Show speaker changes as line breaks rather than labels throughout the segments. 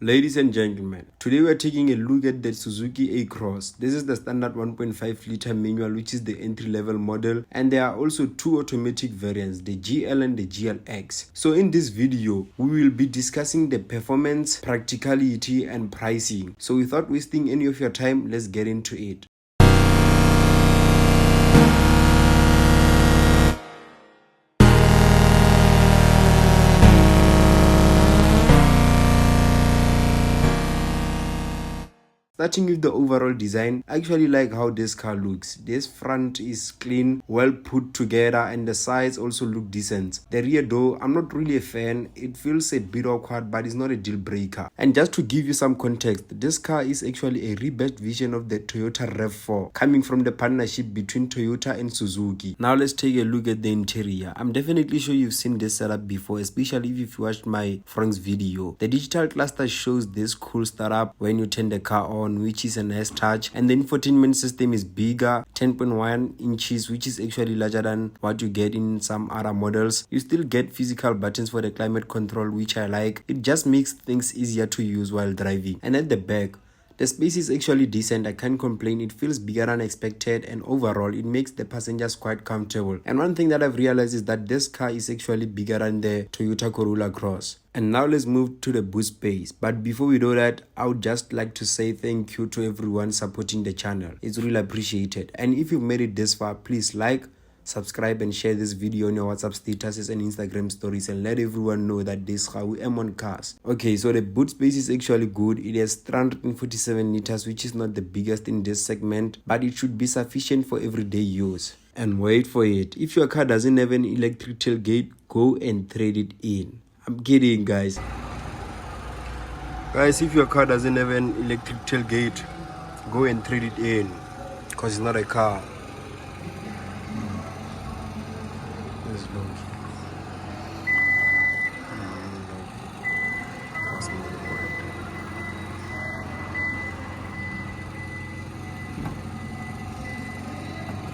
Ladies and gentlemen, today we are taking a look at the Suzuki Across. This is the standard 1.5 liter manual, which is the entry-level model, and there are also two automatic variants, the GL and the GLX. So in this video, we will be discussing the performance, practicality and pricing. So without wasting any of your time, let's get into it. Starting with the overall design, I actually like how this car looks. This front is clean, well put together, and the sides also look decent. The rear door, I'm not really a fan. It feels a bit awkward, but it's not a deal breaker. And just to give you some context, this car is actually a rebadged version of the Toyota RAV4, coming from the partnership between Toyota and Suzuki. Now let's take a look at the interior. I'm definitely sure you've seen this setup before, especially if you've watched my Frank's video. The digital cluster shows this cool startup when you turn the car on, which is a nice touch, and the infotainment system is bigger, 10.1 inches, which is actually larger than what you get in some other models. You still get physical buttons for the climate control, which I like. It just makes things easier to use while driving. And at the back, the space is actually decent. I can't complain. It feels bigger than expected, and overall it makes the passengers quite comfortable. And one thing that I've realized is that this car is actually bigger than the Toyota Corolla Cross. And now let's move to the boot space. But before we do that, I would just like to say thank you to everyone supporting the channel. It's really appreciated. And if you've made it this far, please like, subscribe and share this video on your WhatsApp statuses and Instagram stories, and let everyone know that this KgauM-OnCars. Okay, so the boot space is actually good. It has 347 liters, which is not the biggest in this segment, but it should be sufficient for everyday use. And wait for it, if your car doesn't have an electric tailgate, go and trade it in. I'm kidding, guys. If your car doesn't have an electric tailgate, go and trade it in, because it's not a car.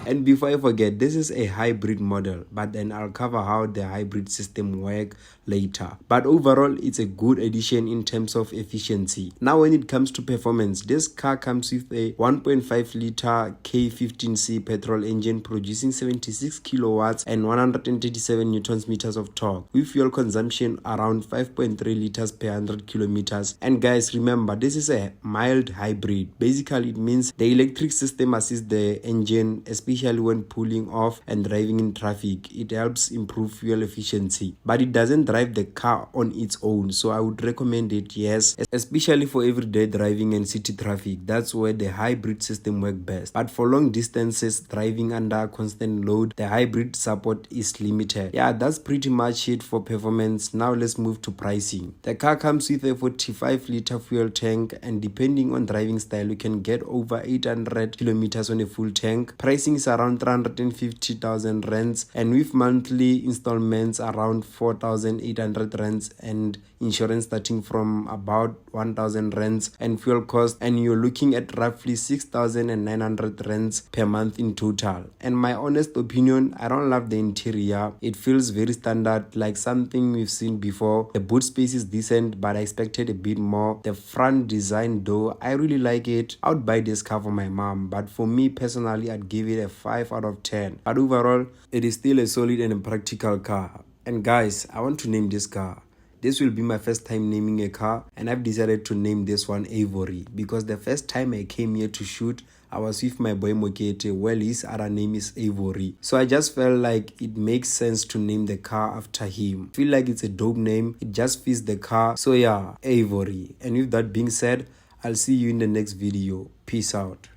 And before I forget, this is a hybrid model, but then I'll cover how the hybrid system works later. But overall, it's a good addition in terms of efficiency. Now when it comes to performance, this car comes with a 1.5 liter K15C petrol engine producing 76 kilowatts and 137 newtons meters of torque, with fuel consumption around 5.3 liters per 100 kilometers. And guys, remember, this is a mild hybrid. Basically, it means the electric system assists the engine, especially when pulling off and driving in traffic. It helps improve fuel efficiency, but it doesn't drive the car on its own, so I would recommend it, yes, especially for everyday driving and city traffic. That's where the hybrid system works best. But for long distances, driving under constant load, the hybrid support is limited. Yeah, that's pretty much it for performance. Now let's move to pricing. The car comes with a 45 liter fuel tank, and depending on driving style, you can get over 800 kilometers on a full tank. Pricing is around 350,000 rands, and with monthly installments around 4,800 rands, and insurance starting from about 1,000 rands, and fuel cost, and you're looking at roughly 6,900 rands per month in total. And my honest opinion, I don't love the interior. It feels very standard, like something we've seen before. The boot space is decent, but I expected a bit more. The front design though, I really like it. I would buy this car for my mom, but for me personally, I'd give it a 5 out of 10. But overall, it is still a solid and a practical car. And guys, I want to name this car. This will be my first time naming a car, and I've decided to name this one Avery, because the first time I came here to shoot, I was with my boy Mokete. Well, his other name is Avery, so I just felt like it makes sense to name the car after him. I feel like it's a dope name. It just fits the car. So yeah, Avery. And with that being said, I'll see you in the next video. Peace out.